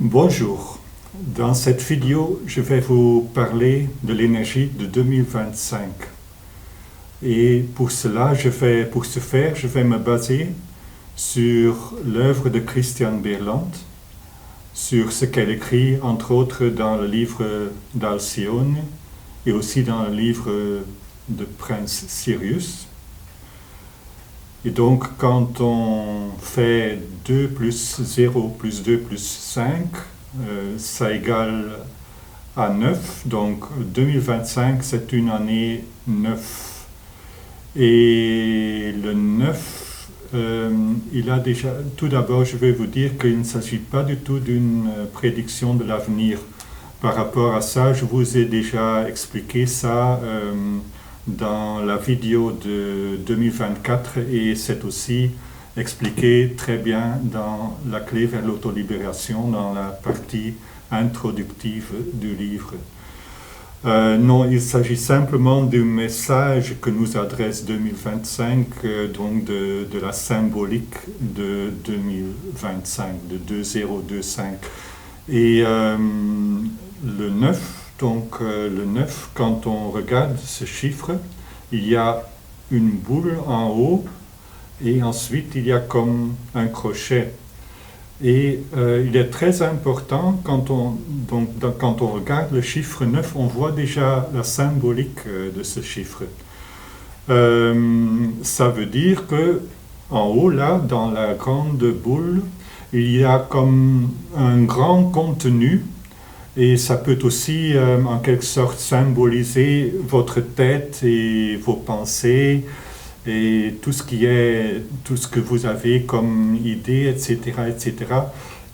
Bonjour, dans cette vidéo, je vais vous parler de l'énergie de 2025. Et pour ce faire, je vais me baser sur l'œuvre de Christiane Berland, sur ce qu'elle écrit entre autres dans le livre d'Alcyone et aussi dans le livre de Prince Sirius. Et donc, quand on fait 2 plus 0 plus 2 plus 5, ça égale à 9. Donc, 2025, c'est une année 9. Et le 9, il a déjà... Tout d'abord, je vais vous dire qu'il ne s'agit pas du tout d'une prédiction de l'avenir. Par rapport à ça, je vous ai déjà expliqué ça dans la vidéo de 2024 et c'est aussi expliqué très bien dans la clé vers l'autolibération dans la partie introductive du livre. Non, il s'agit simplement du message que nous adresse 2025, donc de la symbolique de 2025, de 2025. Et le 9, donc le 9, quand on regarde ce chiffre, il y a une boule en haut et ensuite il y a comme un crochet. Et il est très important, quand on regarde le chiffre 9, on voit déjà la symbolique de ce chiffre. Ça veut dire que en haut, là, dans la grande boule, il y a comme un grand contenu. Et ça peut aussi, en quelque sorte, symboliser votre tête et vos pensées et tout ce que vous avez comme idée, etc., etc.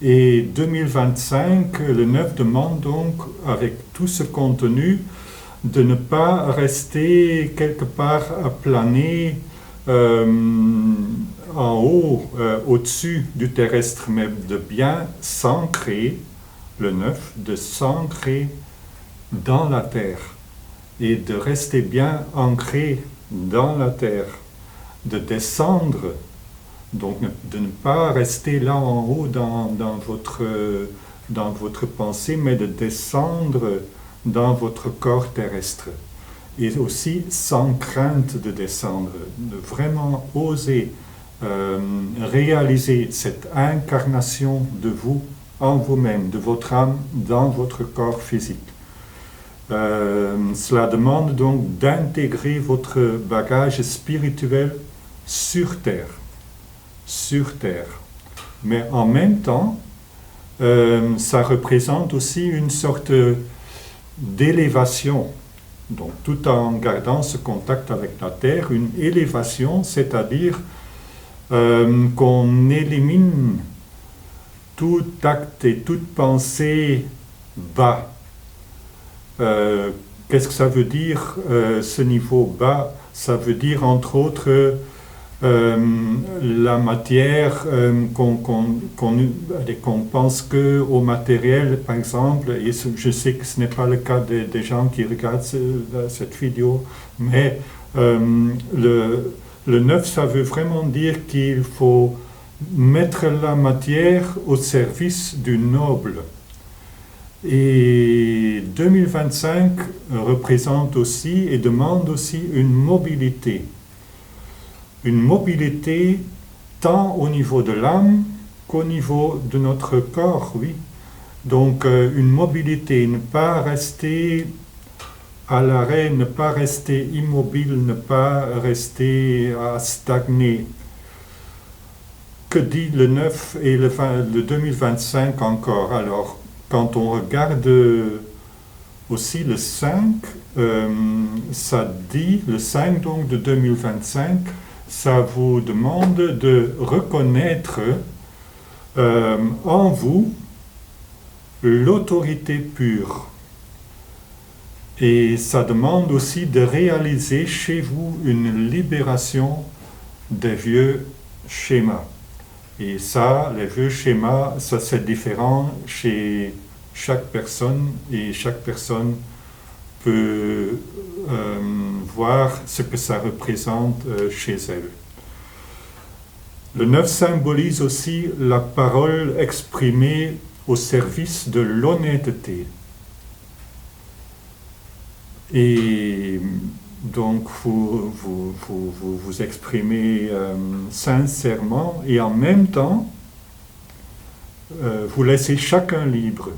Et 2025, le 9 demande donc, avec tout ce contenu, de ne pas rester quelque part à planer en haut, au-dessus du terrestre, mais de bien s'ancrer, le 9, de s'ancrer dans la terre et de rester bien ancré dans la terre, de descendre, donc de ne pas rester là en haut dans votre pensée, mais de descendre dans votre corps terrestre. Et aussi sans crainte de descendre, de vraiment oser réaliser cette incarnation de vous en vous-même, de votre âme dans votre corps physique. Cela demande donc d'intégrer votre bagage spirituel sur terre. Mais en même temps, ça représente aussi une sorte d'élévation. Donc tout en gardant ce contact avec la terre, une élévation, c'est-à-dire qu'on élimine tout acte et toute pensée bas. Qu'est-ce que ça veut dire, ce niveau bas? Ça veut dire, entre autres, la matière, qu'on pense qu'au matériel, par exemple, et je sais que ce n'est pas le cas des gens qui regardent cette vidéo, mais le 9, ça veut vraiment dire qu'il faut mettre la matière au service du noble. Et 2025 représente aussi et demande aussi une mobilité. Une mobilité tant au niveau de l'âme qu'au niveau de notre corps, oui. Donc une mobilité, ne pas rester à l'arrêt, ne pas rester immobile, ne pas rester à stagner. Que dit le 9 et le 2025 encore? Alors, quand on regarde aussi le 5, ça dit, le 5 donc de 2025, ça vous demande de reconnaître en vous l'autorité pure. Et ça demande aussi de réaliser chez vous une libération des vieux schémas. Et ça, les vieux schémas, ça c'est différent chez chaque personne et chaque personne peut voir ce que ça représente chez elle. Le 9 symbolise aussi la parole exprimée au service de l'honnêteté. Et donc vous exprimez sincèrement et en même temps, vous laissez chacun libre.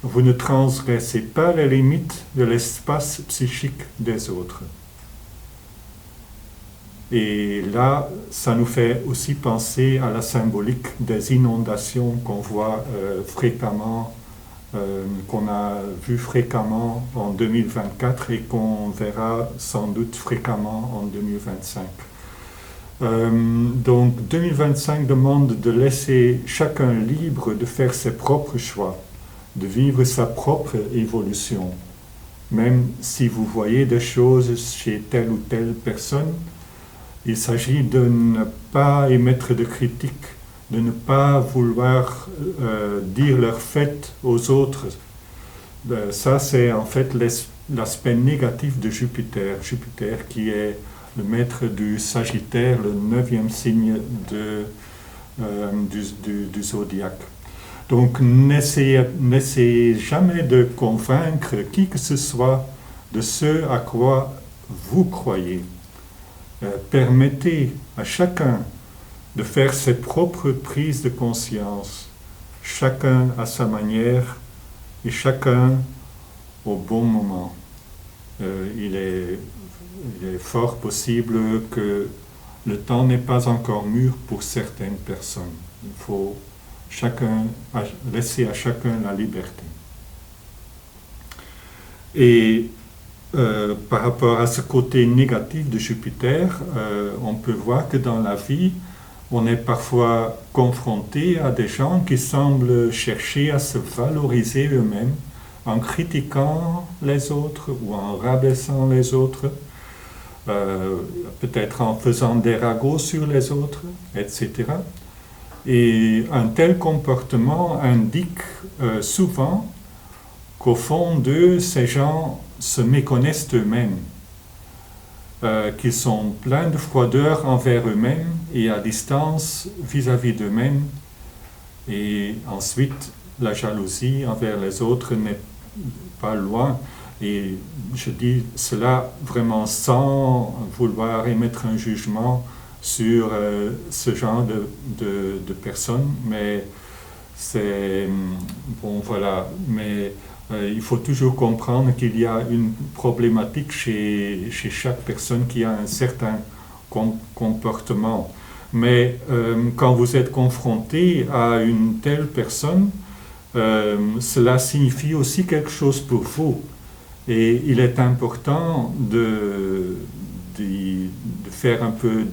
Vous ne transgressez pas les limites de l'espace psychique des autres. Et là, ça nous fait aussi penser à la symbolique des inondations qu'on voit fréquemment, qu'on a vu fréquemment en 2024 et qu'on verra sans doute fréquemment en 2025. Donc 2025 demande de laisser chacun libre de faire ses propres choix, de vivre sa propre évolution. Même si vous voyez des choses chez telle ou telle personne, il s'agit de ne pas émettre de critiques, de ne pas vouloir dire leurs faits aux autres. Ça, c'est en fait l'aspect négatif de Jupiter. Jupiter qui est le maître du Sagittaire, le 9e signe du zodiaque. Donc n'essayez jamais de convaincre qui que ce soit de ce à quoi vous croyez. Permettez à chacun de faire ses propres prises de conscience, chacun à sa manière et chacun au bon moment. Il est fort possible que le temps n'est pas encore mûr pour certaines personnes. Il faut laisser à chacun la liberté. Et par rapport à ce côté négatif de Jupiter, on peut voir que dans la vie, on est parfois confronté à des gens qui semblent chercher à se valoriser eux-mêmes en critiquant les autres ou en rabaissant les autres, peut-être en faisant des ragots sur les autres, etc. Et un tel comportement indique souvent qu'au fond d'eux, ces gens se méconnaissent eux-mêmes, qu'ils sont pleins de froideur envers eux-mêmes et à distance vis-à-vis d'eux-mêmes. Et ensuite, la jalousie envers les autres n'est pas loin. Et je dis cela vraiment sans vouloir émettre un jugement sur ce genre de personnes, mais c'est bon, voilà. Mais il faut toujours comprendre qu'il y a une problématique chez chaque personne qui a un certain comportement. Mais quand vous êtes confronté à une telle personne, cela signifie aussi quelque chose pour vous. Et il est important de faire un peu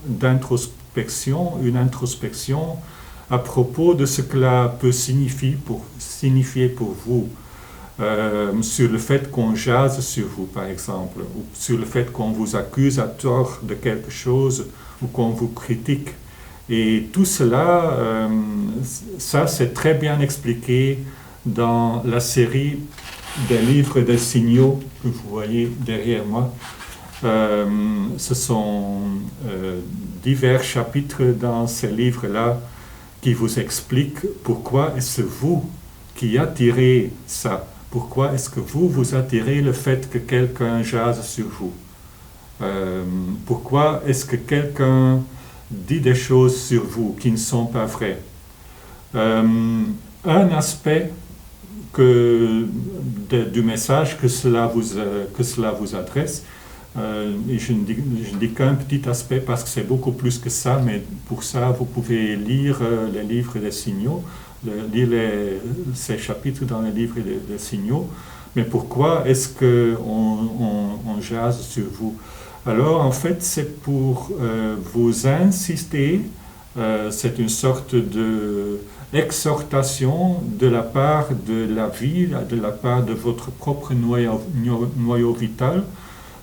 d'introspection, une introspection à propos de ce que cela peut signifier pour vous, sur le fait qu'on jase sur vous, par exemple, ou sur le fait qu'on vous accuse à tort de quelque chose, ou qu'on vous critique. Et tout cela, ça c'est très bien expliqué dans la série des livres des signaux que vous voyez derrière moi. Ce sont divers chapitres dans ces livres-là qui vous expliquent pourquoi est-ce vous qui attirez ça. Pourquoi est-ce que vous attirez le fait que quelqu'un jase sur vous. Pourquoi est-ce que quelqu'un dit des choses sur vous qui ne sont pas vraies. Un aspect du message que cela vous adresse, et je ne dis qu'un petit aspect parce que c'est beaucoup plus que ça, mais pour ça vous pouvez lire les livres des signaux, lire ces chapitres dans les livres des signaux. Mais pourquoi est-ce qu'on jase sur vous? Alors en fait c'est pour vous insister, c'est une sorte d'exhortation de la part de la vie, de la part de votre propre noyau vital,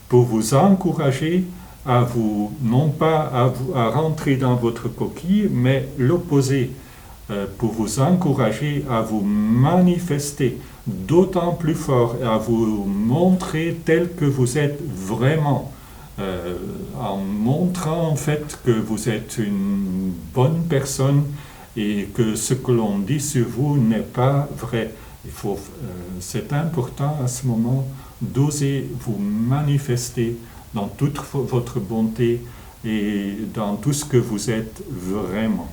pour vous encourager à vous, non pas à rentrer dans votre coquille, mais l'opposé, pour vous encourager à vous manifester d'autant plus fort, à vous montrer tel que vous êtes vraiment, en montrant en fait que vous êtes une bonne personne et que ce que l'on dit sur vous n'est pas vrai. C'est important à ce moment d'oser vous manifester dans toute votre bonté et dans tout ce que vous êtes vraiment.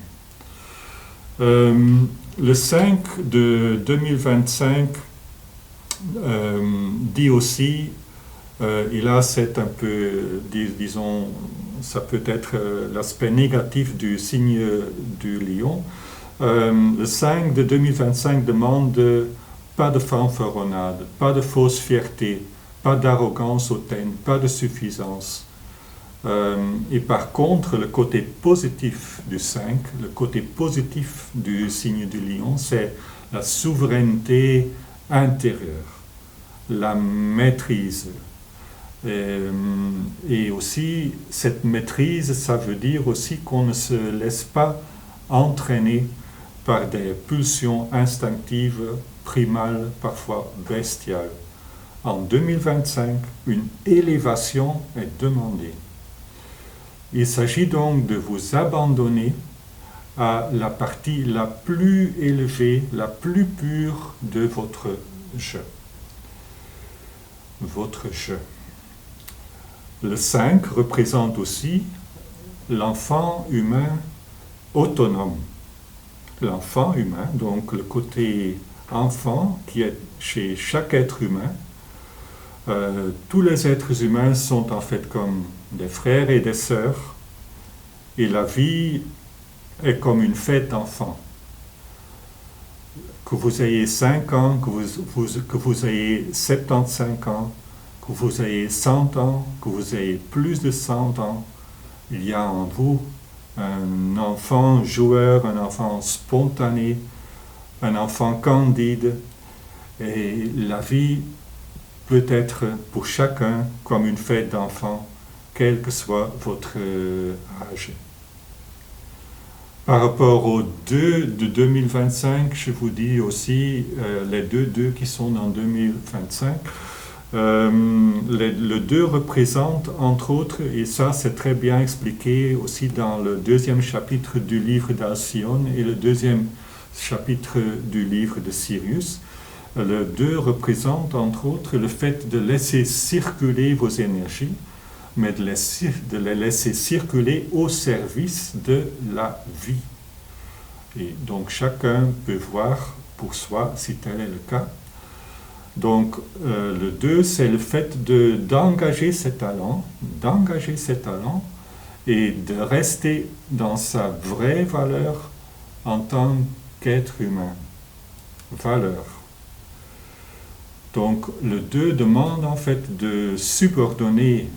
Le 5 de 2025 dit aussi, et là c'est un peu, disons, ça peut être l'aspect négatif du signe du lion. Le 5 de 2025 demande pas de fanfaronnade, pas de fausse fierté, pas d'arrogance hautaine, pas de suffisance. Et par contre, le côté positif du 5, le côté positif du signe du lion, c'est la souveraineté intérieure, la maîtrise. Et aussi, cette maîtrise, ça veut dire aussi qu'on ne se laisse pas entraîner par des pulsions instinctives, primales, parfois bestiales. En 2025, une élévation est demandée. Il s'agit donc de vous abandonner à la partie la plus élevée, la plus pure de votre je. Votre je. Le 5 représente aussi l'enfant humain autonome. L'enfant humain, donc le côté enfant qui est chez chaque être humain. Tous les êtres humains sont en fait comme des frères et des sœurs, et la vie est comme une fête d'enfants. Que vous ayez 5 ans, que vous ayez 75 ans, que vous ayez 100 ans, que vous ayez plus de 100 ans, il y a en vous un enfant joueur, un enfant spontané, un enfant candide, et la vie peut être pour chacun comme une fête d'enfants, quel que soit votre âge. Par rapport aux 2 de 2025, je vous dis aussi les deux qui sont dans 2025. Le 2 représente, entre autres, et ça c'est très bien expliqué aussi dans le 2e chapitre du livre d'Alcyone et le 2e chapitre du livre de Sirius. Le 2 représente, entre autres, le fait de laisser circuler vos énergies, mais de les laisser circuler au service de la vie. Et donc chacun peut voir pour soi si tel est le cas. Donc le 2, c'est le fait d'engager ses talents et de rester dans sa vraie valeur en tant qu'être humain. Valeur. Donc le 2 demande en fait de subordonner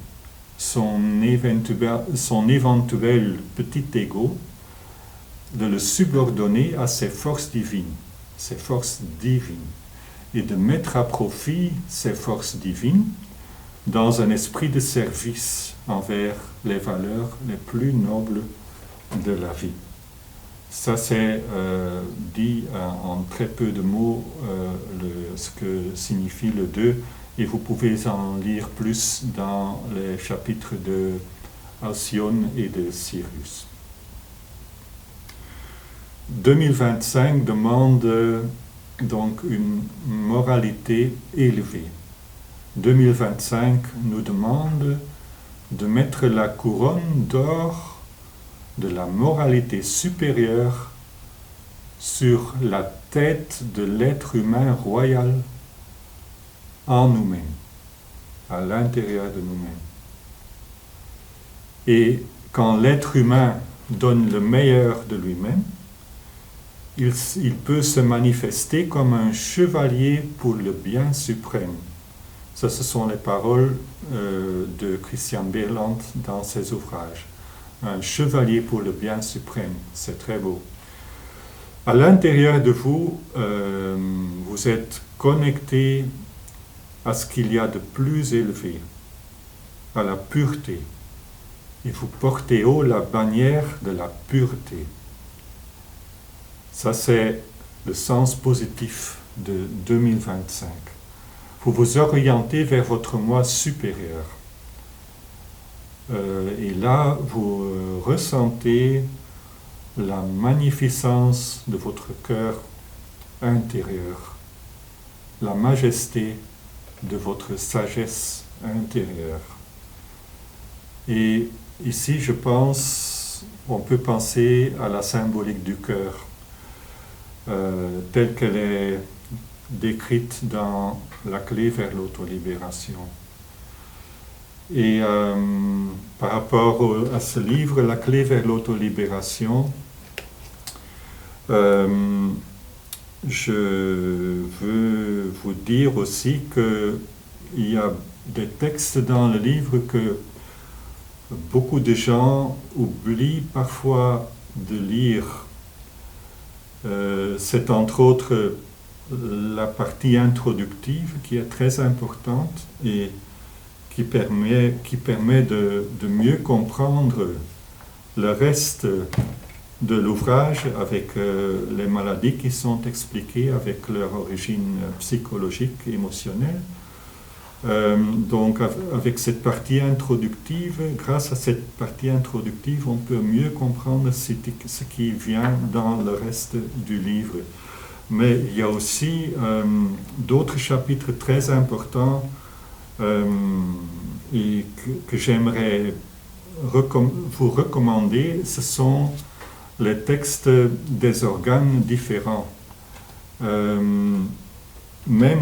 son éventuel petit ego, de le subordonner à ses forces divines, et de mettre à profit ces forces divines dans un esprit de service envers les valeurs les plus nobles de la vie. Ça c'est dit en très peu de mots ce que signifie le 2, et vous pouvez en lire plus dans les chapitres de Alcyone et de Sirius. 2025 demande donc une moralité élevée. 2025 nous demande de mettre la couronne d'or de la moralité supérieure sur la tête de l'être humain royal en nous-mêmes, à l'intérieur de nous-mêmes. Et quand l'être humain donne le meilleur de lui-même, il peut se manifester comme un chevalier pour le bien suprême. Ça, ce sont les paroles de Christian Berland dans ses ouvrages. Un chevalier pour le bien suprême, c'est très beau. À l'intérieur de vous, vous êtes connecté à ce qu'il y a de plus élevé, à la pureté. Et vous portez haut la bannière de la pureté. Ça, c'est le sens positif de 2025. Vous vous orientez vers votre moi supérieur. Et là, vous ressentez la magnificence de votre cœur intérieur, la majesté de votre sagesse intérieure. Et ici, je pense, on peut penser à la symbolique du cœur, telle qu'elle est décrite dans la clé vers l'autolibération. Et par rapport à ce livre, la clé vers l'autolibération, je veux vous dire aussi qu'il y a des textes dans le livre que beaucoup de gens oublient parfois de lire. C'est entre autres la partie introductive qui est très importante et qui permet de mieux comprendre le reste de l'ouvrage avec les maladies qui sont expliquées, avec leur origine psychologique, émotionnelle. Donc avec cette partie introductive, grâce à cette partie introductive, on peut mieux comprendre ce qui vient dans le reste du livre. Mais il y a aussi d'autres chapitres très importants et que j'aimerais vous recommander. Ce sont les textes des organes différents. Même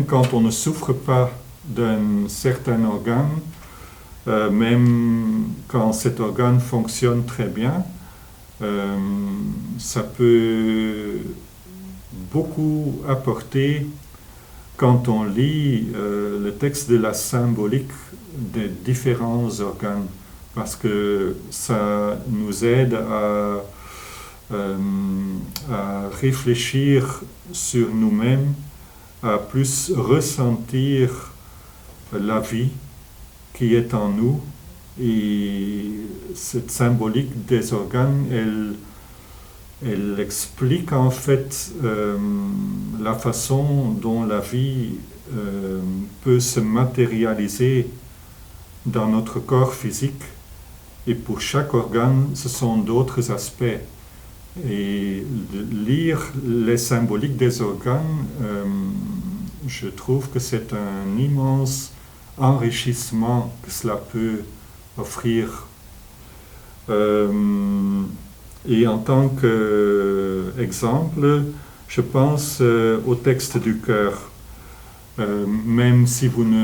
quand on ne souffre pas d'un certain organe, même quand cet organe fonctionne très bien, ça peut beaucoup apporter quand on lit le texte de la symbolique des différents organes, parce que ça nous aide à réfléchir sur nous-mêmes, à plus ressentir la vie qui est en nous. Et cette symbolique des organes, elle explique en fait la façon dont la vie peut se matérialiser dans notre corps physique. Et pour chaque organe, ce sont d'autres aspects. Et lire les symboliques des organes, je trouve que c'est un immense enrichissement que cela peut offrir. Et en tant qu'exemple, je pense au texte du cœur. Même si vous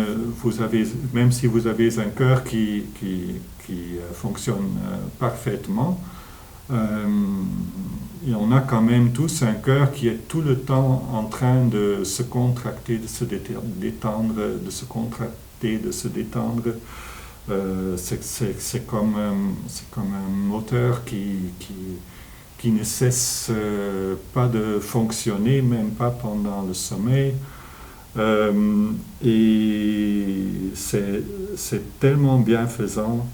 avez un cœur qui fonctionne parfaitement, et on a quand même tous un cœur qui est tout le temps en train de se contracter, de se détendre, de se contracter, de se détendre. C'est comme un moteur qui ne cesse pas de fonctionner, même pas pendant le sommeil. Et c'est tellement bienfaisant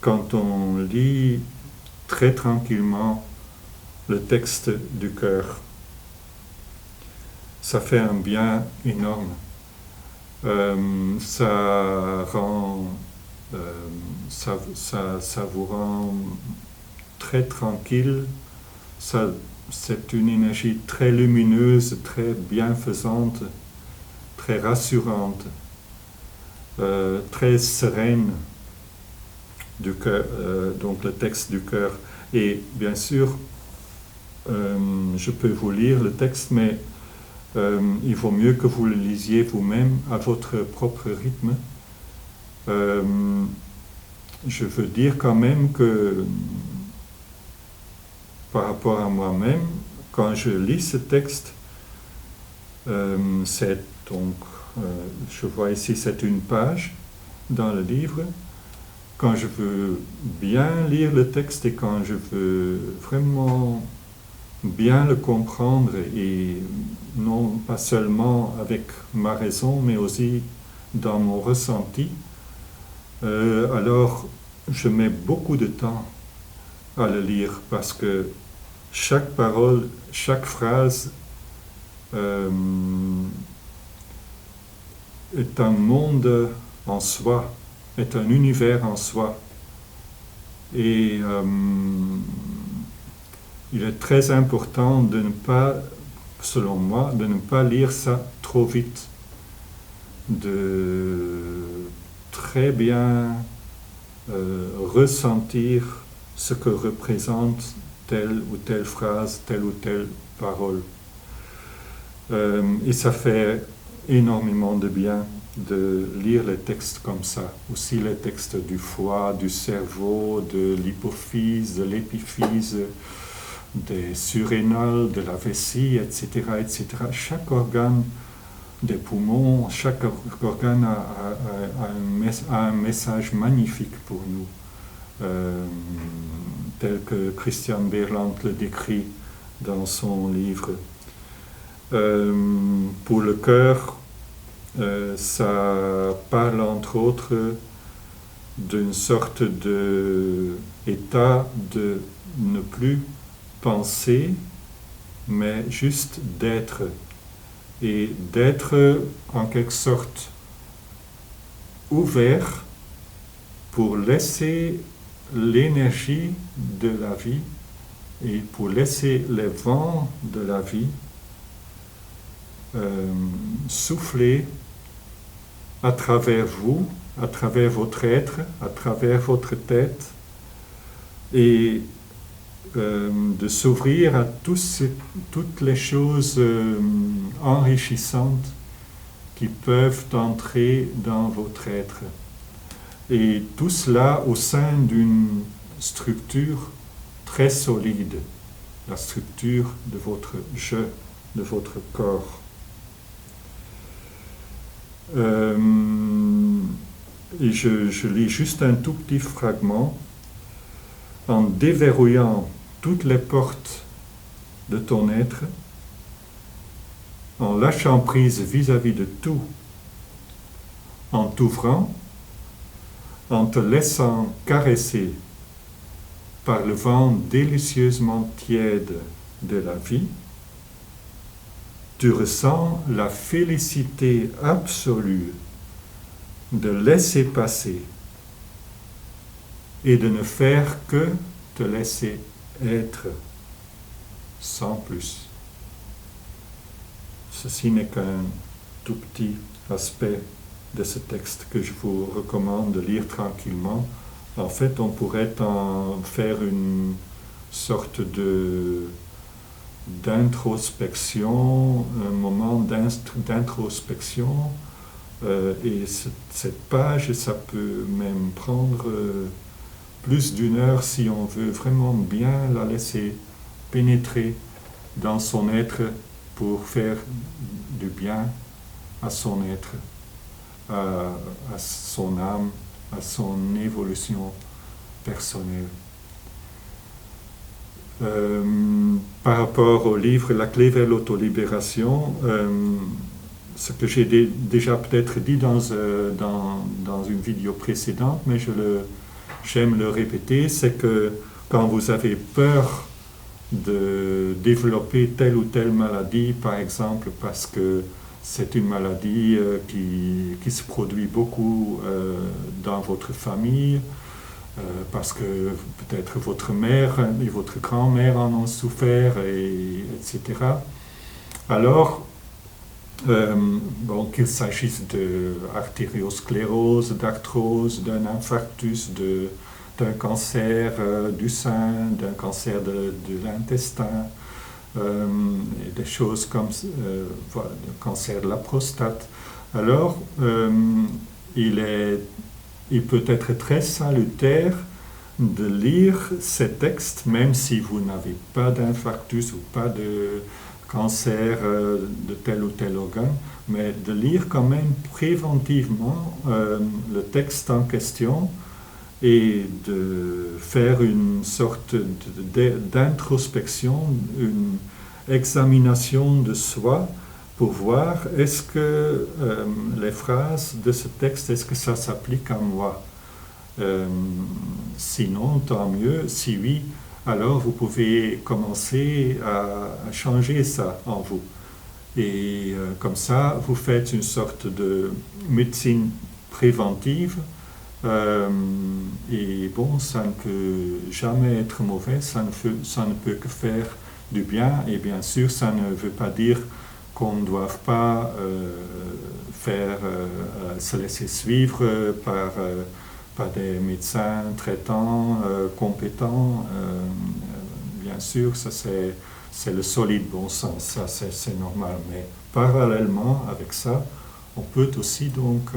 quand on lit très tranquillement le texte du cœur. Ça fait un bien énorme. Ça vous rend très tranquille. C'est une énergie très lumineuse, très bienfaisante, très rassurante, très sereine du cœur, donc le texte du cœur. Et bien sûr, je peux vous lire le texte, mais il vaut mieux que vous le lisiez vous-même à votre propre rythme. Je veux dire quand même que par rapport à moi-même, quand je lis ce texte, c'est donc, je vois ici, c'est une page dans le livre. Quand je veux bien lire le texte et quand je veux vraiment bien le comprendre, et non pas seulement avec ma raison, mais aussi dans mon ressenti, alors je mets beaucoup de temps à le lire, parce que chaque parole, chaque phrase est un monde en soi, est un univers en soi. Et il est très important de ne pas, selon moi, de ne pas lire ça trop vite, de très bien ressentir ce que représente telle ou telle phrase, telle ou telle parole. Et ça fait énormément de bien de lire les textes comme ça, aussi les textes du foie, du cerveau, de l'hypophyse, de l'épiphyse, des surrénales, de la vessie, etc., etc. Chaque organe des poumons, chaque organe a un message magnifique pour nous, tel que Christian Berland le décrit dans son livre. Pour le cœur, ça parle entre autres d'une sorte d'état de ne plus penser, mais juste d'être. Et d'être en quelque sorte ouvert pour laisser l'énergie de la vie et pour laisser les vents de la vie souffler à travers vous, à travers votre être, à travers votre tête, et de s'ouvrir à toutes les choses enrichissantes qui peuvent entrer dans votre être. Et tout cela au sein d'une structure très solide, la structure de votre je, de votre corps. Et je lis juste un tout petit fragment. En déverrouillant toutes les portes de ton être, en lâchant prise vis-à-vis de tout, en t'ouvrant, en te laissant caresser par le vent délicieusement tiède de la vie, tu ressens la félicité absolue de laisser passer et de ne faire que te laisser être sans plus. Ceci n'est qu'un tout petit aspect de ce texte que je vous recommande de lire tranquillement. En fait, on pourrait en faire une sorte d'introspection, un moment d'introspection, et cette page, ça peut même prendre plus d'une heure si on veut vraiment bien la laisser pénétrer dans son être pour faire du bien à son être, à son âme, à son évolution personnelle. Par rapport au livre La clé vers l'autolibération, ce que j'ai déjà peut-être dit dans une vidéo précédente, mais j'aime le répéter, c'est que quand vous avez peur de développer telle ou telle maladie, par exemple parce que c'est une maladie qui se produit beaucoup dans votre famille, parce que peut-être votre mère et votre grand-mère en ont souffert, etc. Alors, qu'il s'agisse d'artériosclérose, d'arthrose, d'un infarctus, d'un cancer du sein, d'un cancer de l'intestin, des choses comme voilà, le cancer de la prostate. Alors, il peut être très salutaire de lire ces textes, même si vous n'avez pas d'infarctus ou pas de cancer de tel ou tel organe, mais de lire quand même préventivement le texte en question et de faire une sorte d'introspection, une examination de soi pour voir est-ce que les phrases de ce texte, est-ce que ça s'applique à moi? Sinon, tant mieux. Si oui, alors vous pouvez commencer à changer ça en vous. Et comme ça, vous faites une sorte de médecine préventive Et bon, ça ne peut jamais être mauvais, ça ne peut que faire du bien. Et bien sûr, ça ne veut pas dire qu'on ne doit pas se laisser suivre par des médecins traitants, compétents. Bien sûr, ça c'est le solide bon sens, ça c'est normal. Mais parallèlement avec ça, on peut aussi donc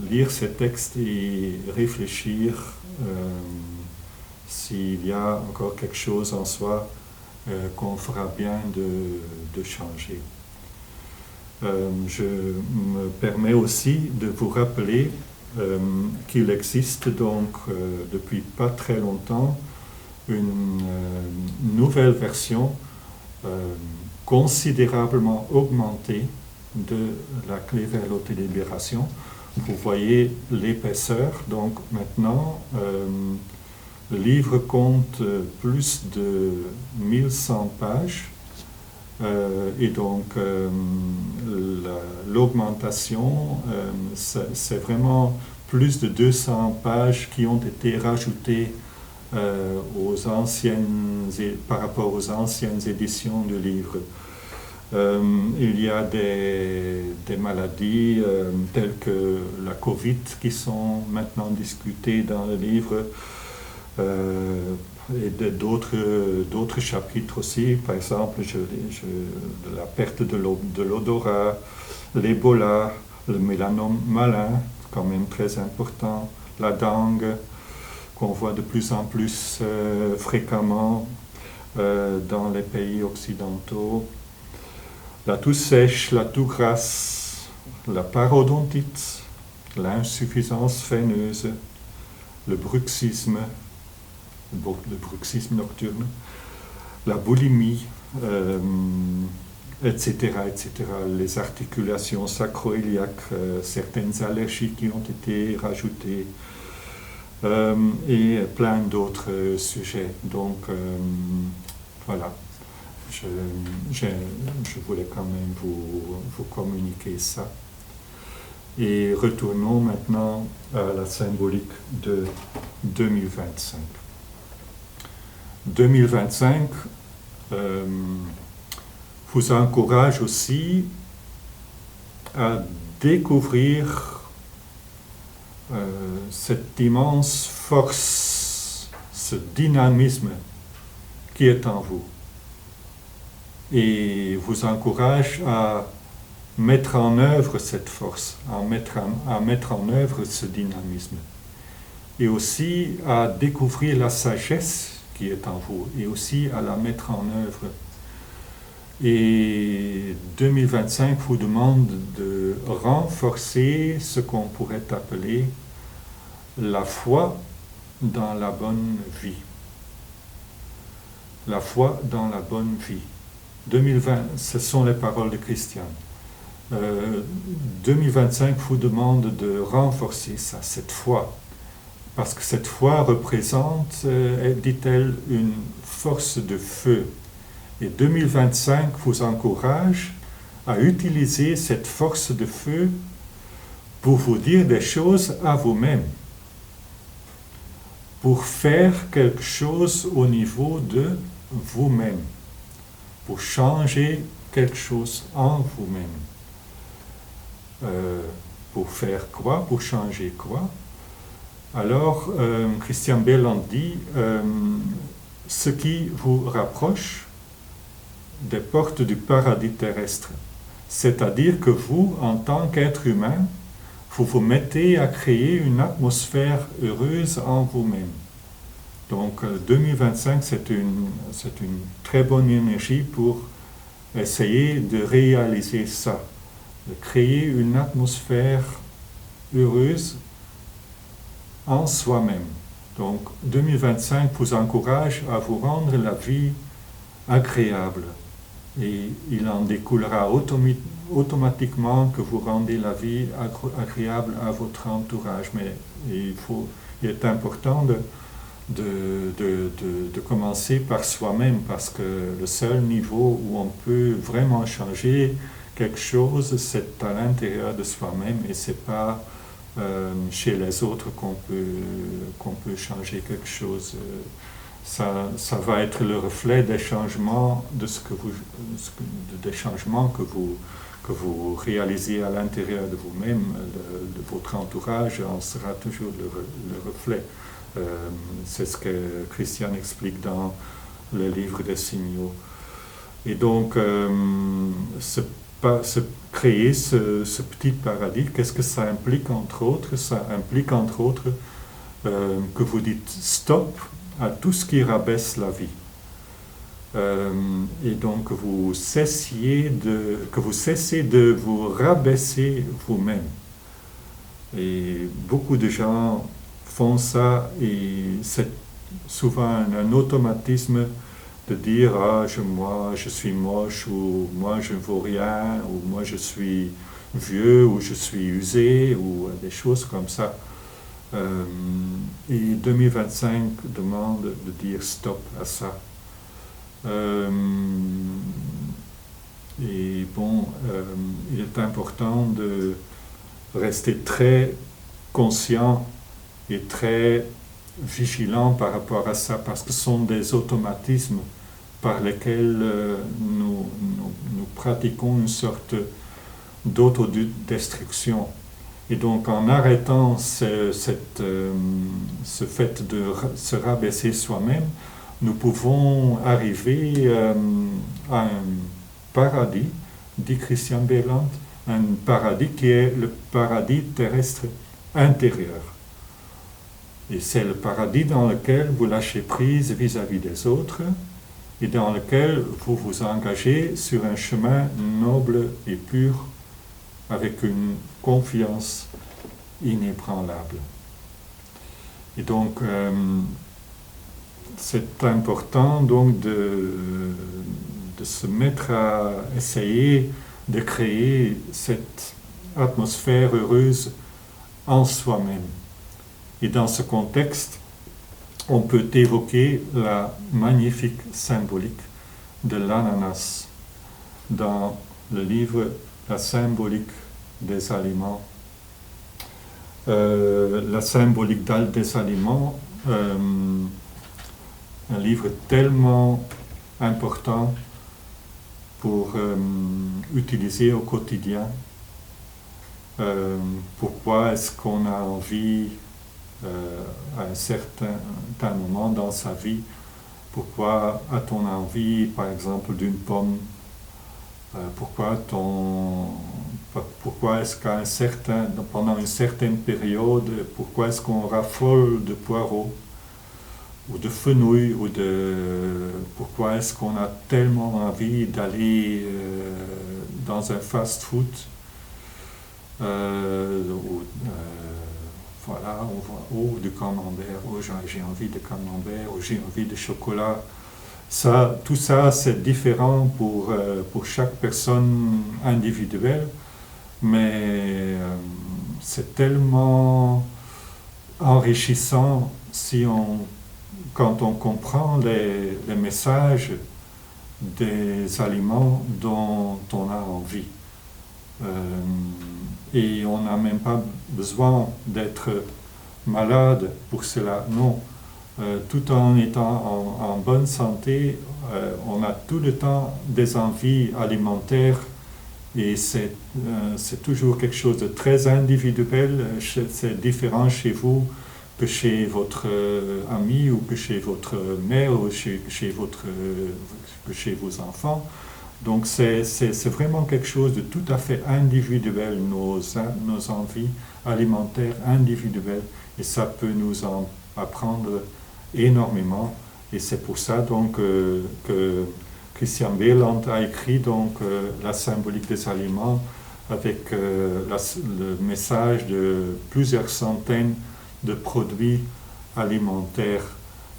lire ces textes et réfléchir s'il y a encore quelque chose en soi qu'on fera bien de changer. Je me permets aussi de vous rappeler qu'il existe donc depuis pas très longtemps une nouvelle version considérablement augmentée de la clé vers l'autodélibération. Vous voyez l'épaisseur, donc maintenant le livre compte plus de 1100 pages et donc l'augmentation, c'est vraiment plus de 200 pages qui ont été rajoutées par rapport aux anciennes éditions du livre. Il y a des maladies telles que la Covid qui sont maintenant discutées dans le livre et d'autres chapitres aussi, par exemple la perte de l'odorat, l'Ebola, le mélanome malin, quand même très important, la dengue qu'on voit de plus en plus fréquemment dans les pays occidentaux, la toux sèche, la toux grasse, la parodontite, l'insuffisance veineuse, le bruxisme nocturne, la boulimie, etc., etc., les articulations sacro-iliaques, certaines allergies qui ont été rajoutées, et plein d'autres sujets. Donc, voilà. Je voulais quand même vous communiquer ça. Et retournons maintenant à la symbolique de 2025. 2025 vous encourage aussi à découvrir cette immense force, ce dynamisme qui est en vous. Et vous encourage à mettre en œuvre cette force, à mettre en œuvre ce dynamisme. Et aussi à découvrir la sagesse qui est en vous, et aussi à la mettre en œuvre. Et 2025 vous demande de renforcer ce qu'on pourrait appeler la foi dans la bonne vie. La foi dans la bonne vie. 2020, ce sont les paroles de Christian. 2025 vous demande de renforcer ça, cette foi. Parce que cette foi représente, dit-elle, une force de feu. Et 2025 vous encourage à utiliser cette force de feu pour vous dire des choses à vous-même, pour faire quelque chose au niveau de vous-même, pour changer quelque chose en vous-même. Pour faire quoi? Pour changer quoi? Alors, Christian Belland dit ce qui vous rapproche des portes du paradis terrestre. C'est-à-dire que vous, en tant qu'être humain, vous vous mettez à créer une atmosphère heureuse en vous-même. Donc 2025, c'est une très bonne énergie pour essayer de réaliser ça, de créer une atmosphère heureuse en soi-même. Donc 2025 vous encourage à vous rendre la vie agréable. Et il en découlera automatiquement que vous rendez la vie agréable à votre entourage. Mais il est important de commencer par soi-même, parce que le seul niveau où on peut vraiment changer quelque chose, c'est à l'intérieur de soi-même, et c'est pas chez les autres qu'on peut changer quelque chose. Ça va être le reflet des changements des changements que vous réalisez à l'intérieur de vous-même, de votre entourage en sera toujours le reflet. C'est ce que Christian explique dans le livre des signaux. Et donc, créer ce petit paradis, qu'est-ce que ça implique entre autres? Ça implique entre autres que vous dites stop à tout ce qui rabaisse la vie. Et donc que vous cessiez de vous rabaisser vous-même. Et beaucoup de gens font ça et c'est souvent un automatisme de dire moi je suis moche ou moi je ne vaux rien ou moi je suis vieux ou je suis usé ou des choses comme ça. Et 2025 demande de dire stop à ça. Et bon, il est important de rester très conscient et très vigilant par rapport à ça, parce que ce sont des automatismes par lesquels nous pratiquons une sorte d'autodestruction. Et donc en arrêtant ce fait de se rabaisser soi-même, nous pouvons arriver à un paradis, dit Christian Berland, un paradis qui est le paradis terrestre intérieur. Et c'est le paradis dans lequel vous lâchez prise vis-à-vis des autres et dans lequel vous vous engagez sur un chemin noble et pur avec une confiance inébranlable. Et donc, c'est important donc de se mettre à essayer de créer cette atmosphère heureuse en soi-même. Et dans ce contexte, on peut évoquer la magnifique symbolique de l'ananas dans le livre La symbolique des aliments. La symbolique des aliments, un livre tellement important pour utiliser au quotidien. Pourquoi est-ce qu'on a envie à un certain moment dans sa vie, pourquoi a-t-on envie par exemple d'une pomme, pourquoi est-ce pendant une certaine période, pourquoi est-ce qu'on raffole de poireaux ou de fenouil pourquoi est-ce qu'on a tellement envie d'aller dans un fast-food voilà, on voit, du camembert, j'ai envie de camembert, j'ai envie de chocolat. Tout ça, c'est différent pour chaque personne individuelle, mais c'est tellement enrichissant quand on comprend les messages des aliments dont on a envie. Et on n'a même pas besoin d'être malade pour cela, non. Tout en étant en bonne santé, on a tout le temps des envies alimentaires et c'est toujours quelque chose de très individuel, c'est différent chez vous que chez votre ami ou que chez votre mère ou que chez vos enfants. Donc c'est vraiment quelque chose de tout à fait individuel, nos envies alimentaires individuelles, et ça peut nous en apprendre énormément. Et c'est pour ça donc que Christian Berland a écrit donc la symbolique des aliments avec le message de plusieurs centaines de produits alimentaires.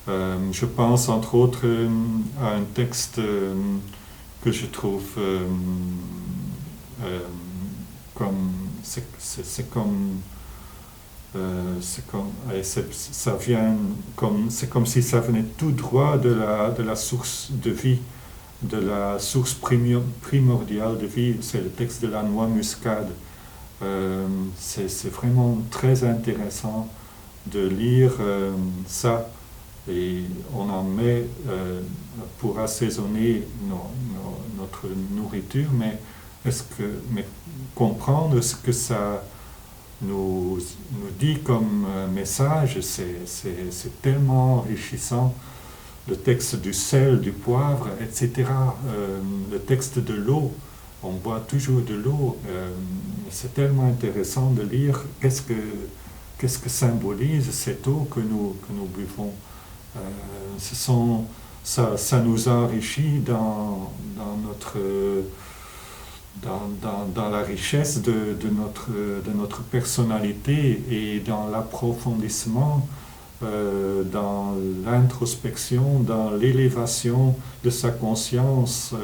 Je pense entre autres à un texte que je trouve c'est comme si ça venait tout droit de la source de vie, de la source primordiale de vie. C'est le texte de la noix muscade. C'est vraiment très intéressant de lire ça. Et on en met pour assaisonner notre nourriture, mais comprendre ce que ça nous dit comme message, c'est tellement enrichissant. Le texte du sel, du poivre, etc. Le texte de l'eau, on boit toujours de l'eau. C'est tellement intéressant de lire qu'est-ce que symbolise cette eau que nous buvons. Ça nous enrichit dans la richesse de notre personnalité et dans l'approfondissement, dans l'introspection, dans l'élévation de sa conscience,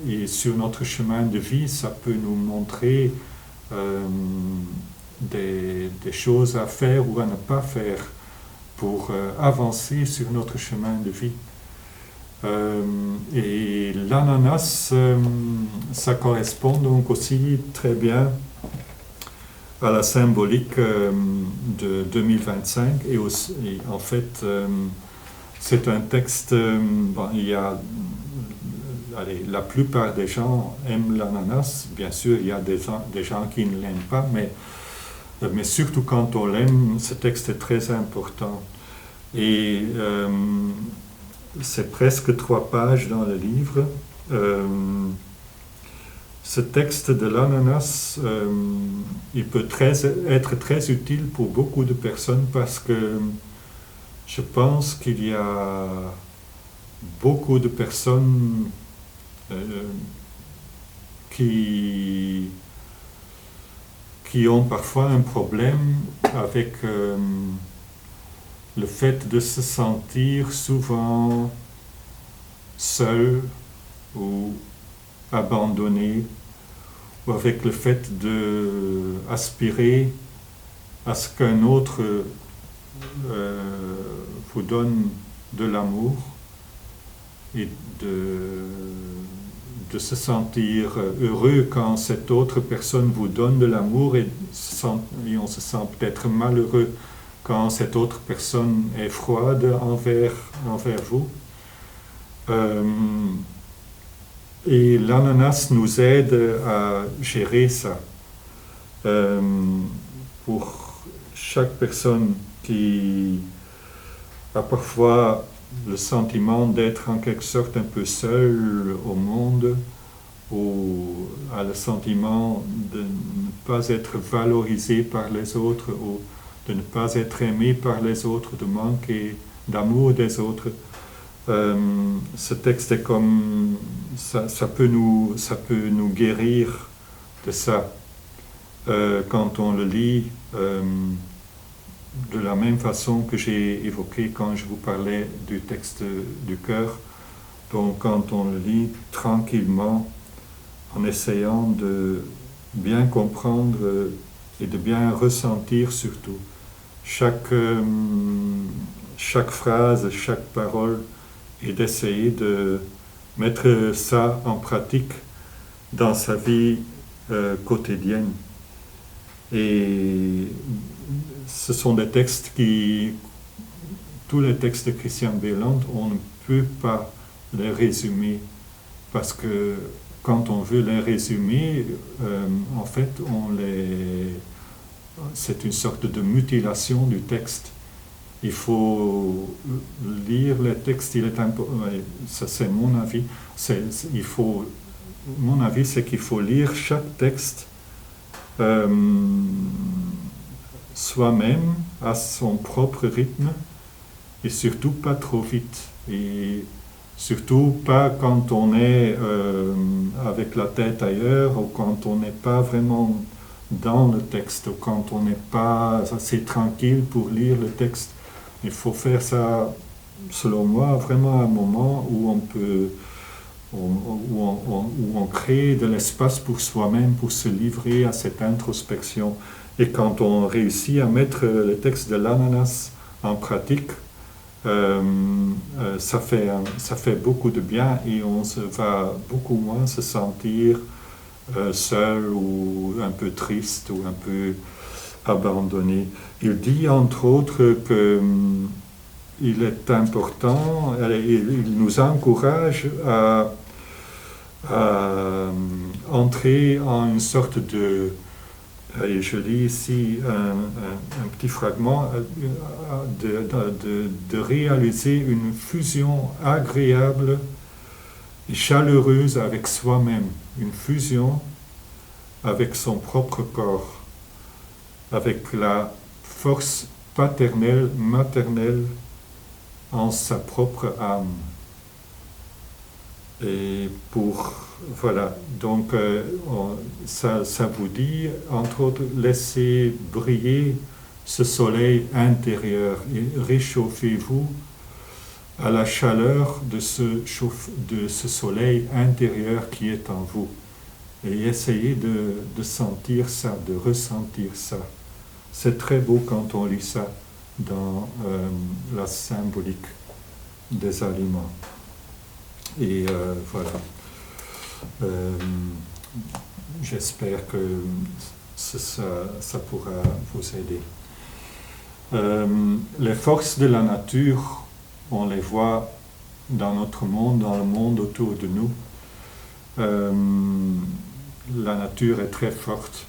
et sur notre chemin de vie, ça peut nous montrer des choses à faire ou à ne pas faire pour avancer sur notre chemin de vie. Et l'ananas, ça correspond donc aussi très bien à la symbolique de 2025 et en fait c'est un texte, il y a la plupart des gens aiment l'ananas, bien sûr il y a des gens qui ne l'aiment pas, mais surtout quand on l'aime, ce texte est très important. Et c'est presque 3 pages dans le livre. Ce texte de l'ananas, il peut être très utile pour beaucoup de personnes parce que je pense qu'il y a beaucoup de personnes qui ont parfois un problème avec le fait de se sentir souvent seul ou abandonné, ou avec le fait d'aspirer à ce qu'un autre vous donne de l'amour et de se sentir heureux quand cette autre personne vous donne de l'amour et on se sent peut-être malheureux quand cette autre personne est froide envers vous. Et l'ananas nous aide à gérer ça. Pour chaque personne qui a parfois le sentiment d'être en quelque sorte un peu seul au monde, ou a le sentiment de ne pas être valorisé par les autres, ou de ne pas être aimé par les autres, de manquer d'amour des autres. Ce texte est comme ça peut nous guérir de ça quand on le lit de la même façon que j'ai évoqué quand je vous parlais du texte du cœur. Donc quand on le lit tranquillement en essayant de bien comprendre et de bien ressentir surtout chaque phrase, chaque parole, et d'essayer de mettre ça en pratique dans sa vie quotidienne. Et ce sont des textes tous les textes de Christian Bieland, on ne peut pas les résumer, parce que quand on veut les résumer, en fait, c'est une sorte de mutilation du texte. Il faut lire les textes, ça c'est mon avis, mon avis c'est qu'il faut lire chaque texte soi-même, à son propre rythme, et surtout pas trop vite. Et surtout pas quand on est avec la tête ailleurs, ou quand on n'est pas vraiment dans le texte, ou quand on n'est pas assez tranquille pour lire le texte. Il faut faire ça, selon moi, vraiment à un moment où on crée de l'espace pour soi-même, pour se livrer à cette introspection. Et quand on réussit à mettre le texte de l'ananas en pratique, ça fait beaucoup de bien et on va beaucoup moins se sentir seul ou un peu triste ou un peu abandonné. Il dit entre autres que il est important, il nous encourage à entrer en une sorte de, et je lis ici un petit fragment, de réaliser une fusion agréable et chaleureuse avec soi-même, une fusion avec son propre corps, avec la force paternelle, maternelle en sa propre âme. Et voilà, donc ça vous dit, entre autres, laissez briller ce soleil intérieur et réchauffez-vous à la chaleur de ce soleil intérieur qui est en vous. Et essayez de sentir ça, de ressentir ça. C'est très beau quand on lit ça dans la symbolique des aliments. Et voilà. J'espère que ça pourra vous aider. Les forces de la nature, on les voit dans notre monde, dans le monde autour de nous. La nature est très forte,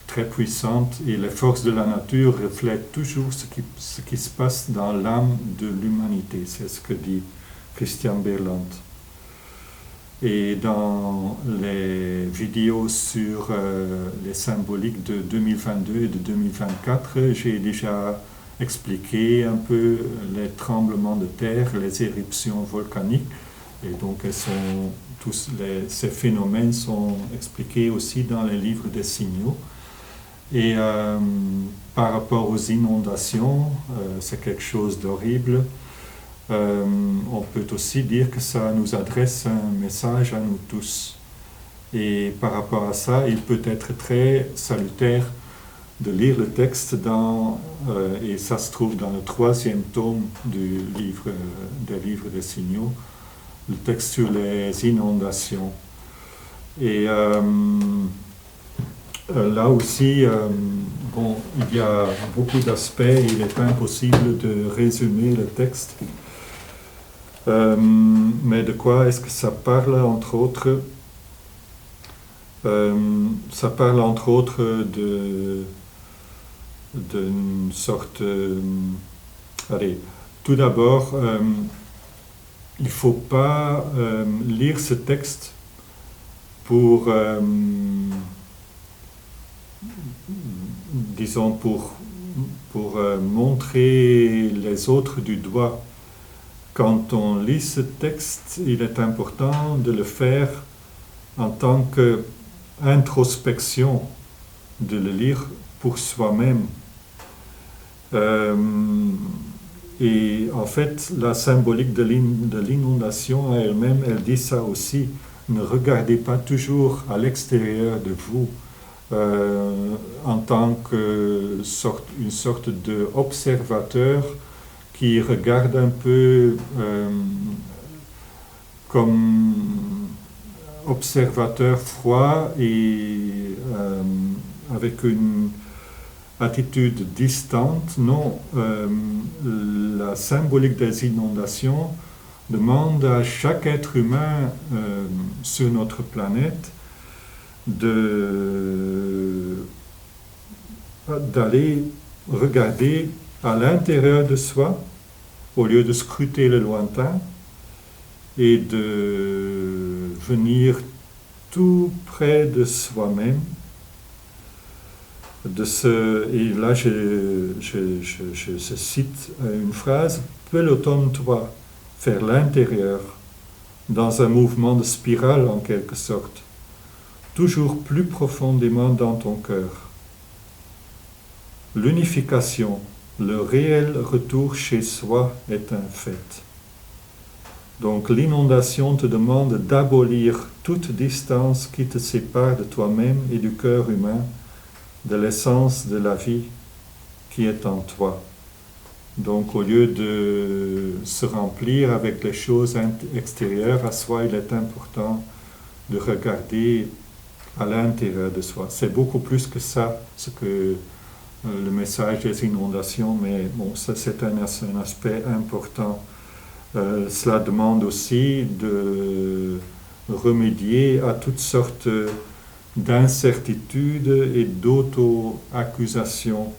très puissante, et les forces de la nature reflètent toujours ce qui se passe dans l'âme de l'humanité. C'est ce que dit Christian Berland. Et dans les vidéos sur les symboliques de 2022 et de 2024, j'ai déjà expliqué un peu les tremblements de terre, les éruptions volcaniques. Et donc ces phénomènes sont expliqués aussi dans les livres des signaux. Et par rapport aux inondations, c'est quelque chose d'horrible. On peut aussi dire que ça nous adresse un message à nous tous. Et par rapport à ça, il peut être très salutaire de lire le texte et ça se trouve dans le 3e tome des livres des signaux, le texte sur les inondations. Et là aussi, il y a beaucoup d'aspects, il est impossible de résumer le texte. Mais de quoi est-ce que ça parle, entre autres? Ça parle, entre autres, d'une sorte... allez, tout d'abord, il ne faut pas lire ce texte pour... disons, pour montrer les autres du doigt. Quand on lit ce texte, il est important de le faire en tant qu'introspection, de le lire pour soi-même. Et en fait, la symbolique de l'inondation à elle-même, elle dit ça aussi. Ne regardez pas toujours à l'extérieur de vous en tant qu'une sorte d'observateur qui regarde un peu comme observateur froid et avec une attitude distante. Non, la symbolique des inondations demande à chaque être humain sur notre planète d'aller regarder à l'intérieur de soi au lieu de scruter le lointain et de venir tout près de soi-même. Et là, je cite une phrase: « Pelotonne-toi vers l'intérieur, dans un mouvement de spirale en quelque sorte, toujours plus profondément dans ton cœur. L'unification, le réel retour chez soi est un fait. » Donc l'inondation te demande d'abolir toute distance qui te sépare de toi-même et du cœur humain, de l'essence de la vie qui est en toi. Donc au lieu de se remplir avec les choses extérieures à soi, il est important de regarder à l'intérieur de soi. C'est beaucoup plus que ça, ce que le message des inondations, mais bon, ça c'est un aspect important. Cela demande aussi de remédier à toutes sortes d'incertitudes et d'auto-accusations.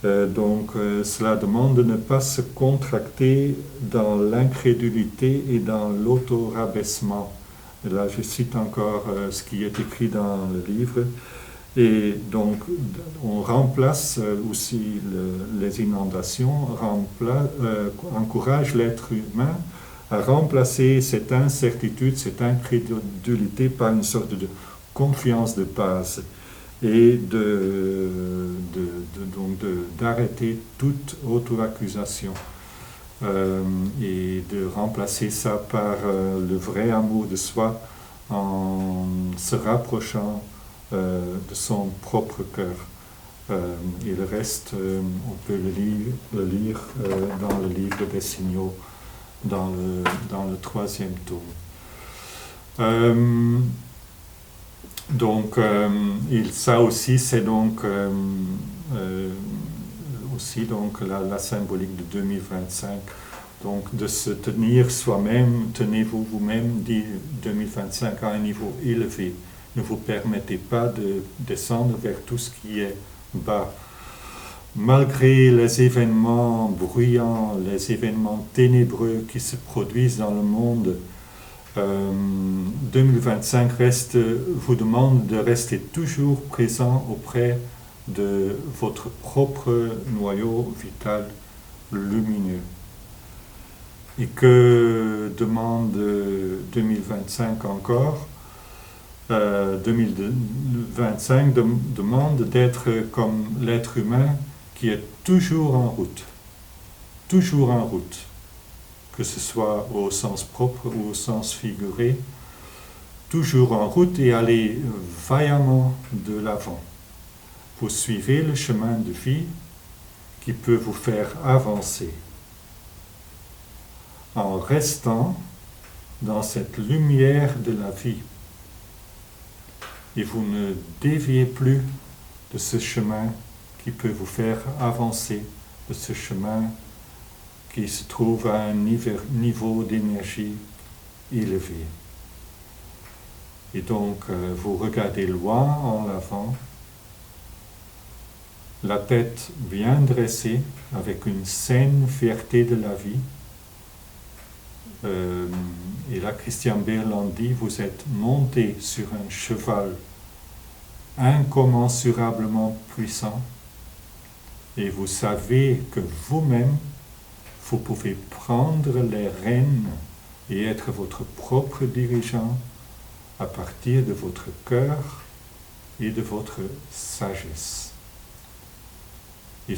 Cela demande de ne pas se contracter dans l'incrédulité et dans l'auto-rabaissement. Là, je cite encore ce qui est écrit dans le livre. Et donc, on remplace aussi les inondations, encourage l'être humain à remplacer cette incertitude, cette incrédulité par une sorte de confiance de base et d'arrêter toute auto-accusation et de remplacer ça par le vrai amour de soi en se rapprochant de son propre cœur. Et le reste, on peut le lire dans le livre des signaux, dans le 3e tome. Ça aussi, c'est donc la symbolique de 2025. Donc de se tenir soi-même, tenez-vous vous-même, dit 2025, à un niveau élevé. Ne vous permettez pas de descendre vers tout ce qui est bas. Malgré les événements bruyants, les événements ténébreux qui se produisent dans le monde, 2025 vous demande de rester toujours présent auprès de votre propre noyau vital lumineux. Et que demande 2025 encore ? 2025 demande d'être comme l'être humain qui est toujours en route, que ce soit au sens propre ou au sens figuré, toujours en route et aller vaillamment de l'avant. Vous suivez le chemin de vie qui peut vous faire avancer en restant dans cette lumière de la vie. Et vous ne déviez plus de ce chemin qui peut vous faire avancer, de ce chemin qui se trouve à un niveau d'énergie élevé. Et donc, vous regardez loin en l'avant, la tête bien dressée, avec une saine fierté de la vie. Et là, Christian Berland dit, vous êtes monté sur un cheval incommensurablement puissant et vous savez que vous-même, vous pouvez prendre les rênes et être votre propre dirigeant à partir de votre cœur et de votre sagesse. Et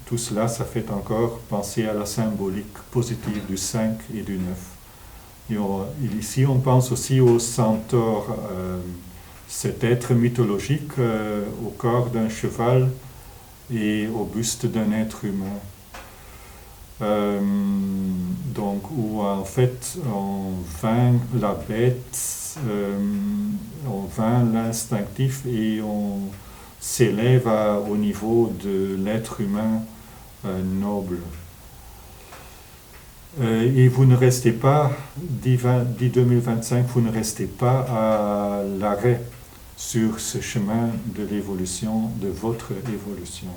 tout cela, ça fait encore penser à la symbolique positive du 5 et du 9. Et ici, on pense aussi au centaure, cet être mythologique au corps d'un cheval et au buste d'un être humain. Où en fait, on vainc la bête, on vainc l'instinctif et on s'élève au niveau de l'être humain noble. Et vous ne restez pas, dit 2025, vous ne restez pas à l'arrêt sur ce chemin de l'évolution, de votre évolution.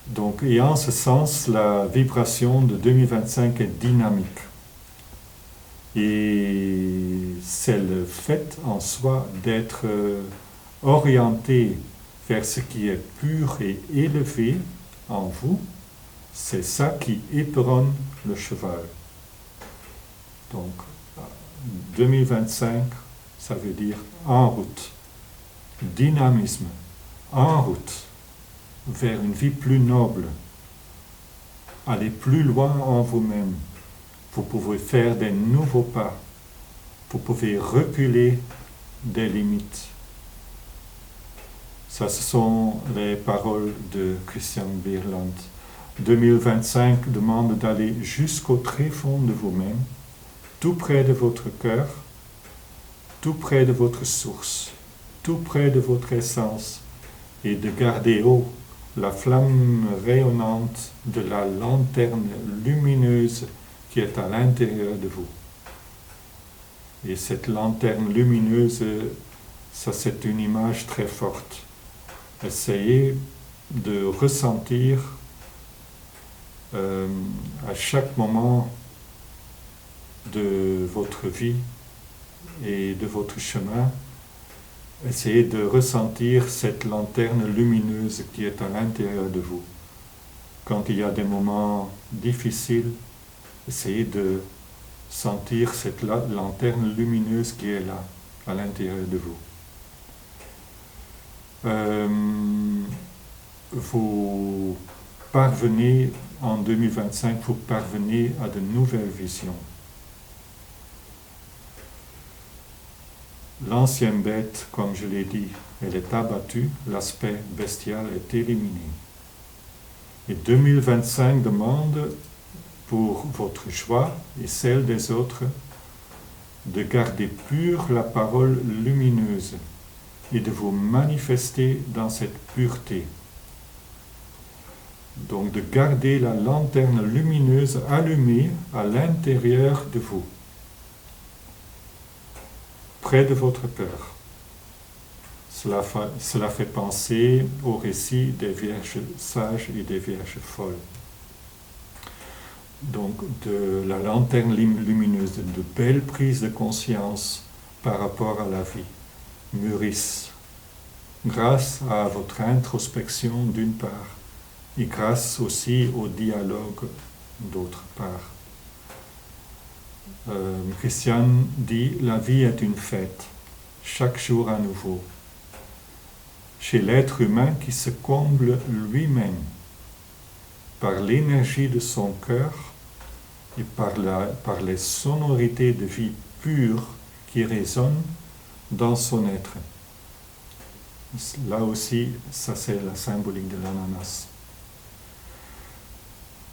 Donc, et en ce sens, la vibration de 2025 est dynamique. Et c'est le fait en soi d'être orienté vers ce qui est pur et élevé en vous, c'est ça qui éperonne le cheval. Donc, 2025, ça veut dire en route, dynamisme, en route, vers une vie plus noble, aller plus loin en vous-même. Vous pouvez faire des nouveaux pas, vous pouvez reculer des limites. Ça, ce sont les paroles de Christian Berland. 2025 demande d'aller jusqu'au tréfonds de vous-même, tout près de votre cœur, tout près de votre source, tout près de votre essence, et de garder haut la flamme rayonnante de la lanterne lumineuse qui est à l'intérieur de vous. Et cette lanterne lumineuse, ça c'est une image très forte. Essayez de ressentir à chaque moment de votre vie et de votre chemin, essayez de ressentir cette lanterne lumineuse qui est à l'intérieur de vous. Quand il y a des moments difficiles, essayez de sentir cette lanterne lumineuse qui est là, à l'intérieur de vous. Vous parvenez, en 2025, vous parvenez à de nouvelles visions. L'ancienne bête, comme je l'ai dit, elle est abattue, l'aspect bestial est éliminé. Et 2025 demande pour votre joie et celle des autres de garder pure la parole lumineuse et de vous manifester dans cette pureté. Donc de garder la lanterne lumineuse allumée à l'intérieur de vous, près de votre cœur. Cela fait penser au récit des Vierges sages et des Vierges folles. Donc de la lanterne lumineuse, de belles prises de conscience par rapport à la vie mûrissent grâce à votre introspection d'une part et grâce aussi au dialogue d'autre part. Christiane dit, la vie est une fête, chaque jour à nouveau. Chez l'être humain qui se comble lui-même par l'énergie de son cœur et par les sonorités de vie pure qui résonnent dans son être. Là aussi, ça c'est la symbolique de l'ananas.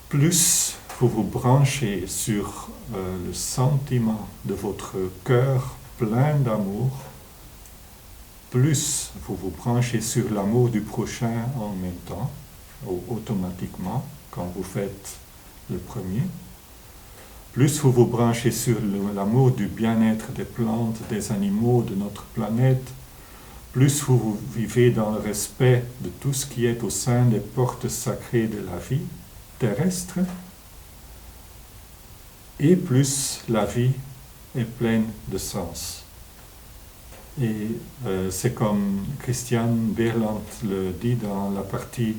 Plus vous vous branchez sur le sentiment de votre cœur plein d'amour, plus vous vous branchez sur l'amour du prochain en même temps, automatiquement, quand vous faites le premier, plus vous vous branchez sur l'amour du bien-être des plantes, des animaux, de notre planète, plus vous vivez dans le respect de tout ce qui est au sein des portes sacrées de la vie terrestre, et plus la vie est pleine de sens. Et c'est comme Christiane Berland le dit dans la partie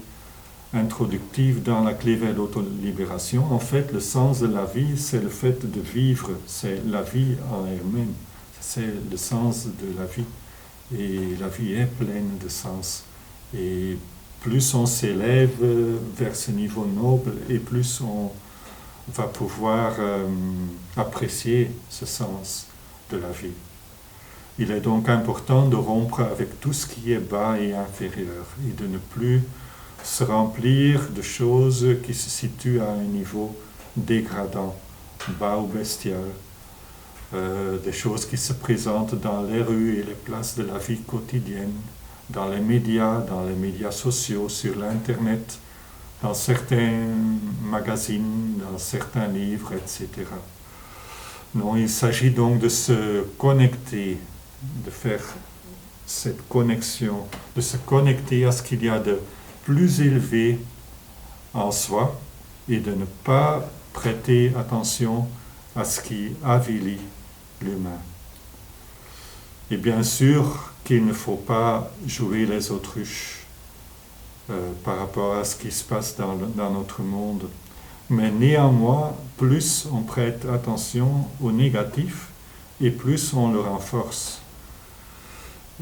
introductive dans la clé vers l'autolibération. En fait, le sens de la vie, c'est le fait de vivre, c'est la vie en elle-même, c'est le sens de la vie. Et la vie est pleine de sens. Et plus on s'élève vers ce niveau noble, et plus on va pouvoir apprécier ce sens de la vie. Il est donc important de rompre avec tout ce qui est bas et inférieur et de ne plus se remplir de choses qui se situent à un niveau dégradant, bas ou bestial, des choses qui se présentent dans les rues et les places de la vie quotidienne, dans les médias sociaux, sur l'Internet, dans certains magazines, dans certains livres, etc. Non, il s'agit donc de se connecter, de faire cette connexion, de se connecter à ce qu'il y a de plus élevé en soi et de ne pas prêter attention à ce qui avilit l'humain. Et bien sûr qu'il ne faut pas jouer les autruches par rapport à ce qui se passe dans notre monde. Mais néanmoins, plus on prête attention au négatif et plus on le renforce.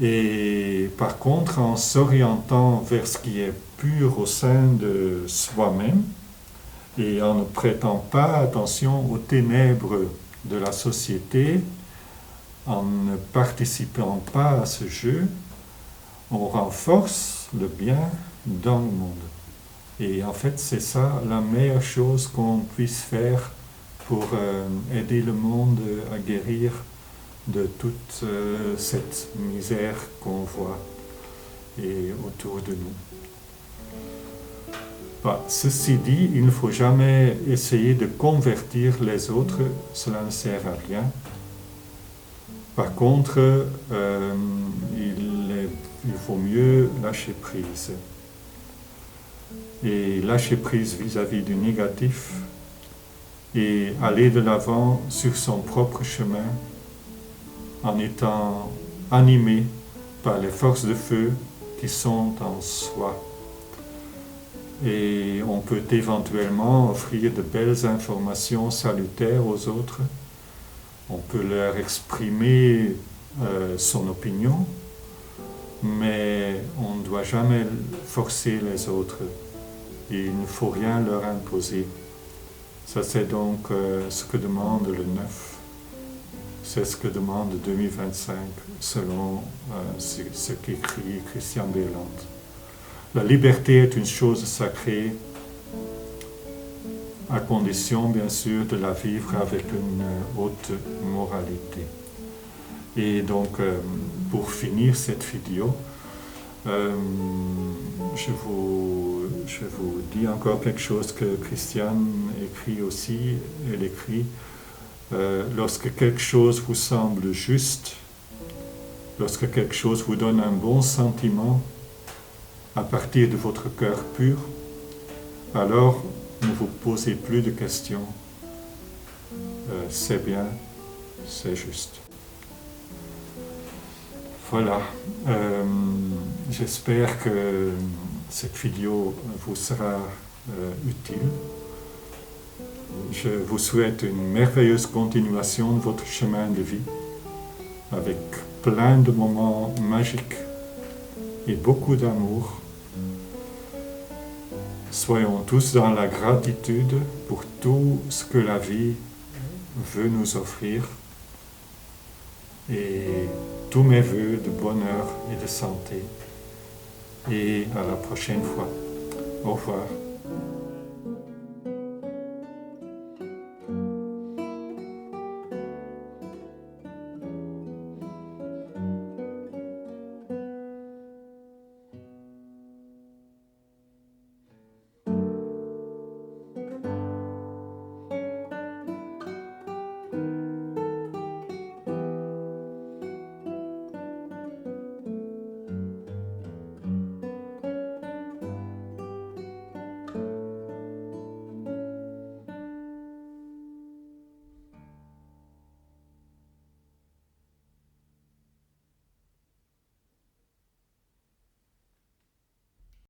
Et par contre, en s'orientant vers ce qui est pur au sein de soi-même et en ne prêtant pas attention aux ténèbres de la société, en ne participant pas à ce jeu, on renforce le bien dans le monde. Et en fait, c'est ça la meilleure chose qu'on puisse faire pour aider le monde à guérir de toute cette misère qu'on voit et autour de nous. Ceci dit, il ne faut jamais essayer de convertir les autres, cela ne sert à rien. Par contre, il faut mieux lâcher prise. Et lâcher prise vis-à-vis du négatif et aller de l'avant sur son propre chemin en étant animé par les forces de feu qui sont en soi. Et on peut éventuellement offrir de belles informations salutaires aux autres. On peut leur exprimer son opinion, mais on ne doit jamais forcer les autres. Et il ne faut rien leur imposer. Ça, c'est donc ce que demande le 9. C'est ce que demande 2025, selon ce qu'écrit Christian Berland. La liberté est une chose sacrée, à condition, bien sûr, de la vivre avec une haute moralité. Et donc, pour finir cette vidéo, je vous dis encore quelque chose que Christiane écrit aussi. Elle écrit lorsque quelque chose vous semble juste, lorsque quelque chose vous donne un bon sentiment à partir de votre cœur pur, alors ne vous posez plus de questions. C'est bien, c'est juste. Voilà, j'espère que cette vidéo vous sera utile. Je vous souhaite une merveilleuse continuation de votre chemin de vie, avec plein de moments magiques et beaucoup d'amour. Soyons tous dans la gratitude pour tout ce que la vie veut nous offrir. Et tous mes vœux de bonheur et de santé. Et à la prochaine fois. Au revoir.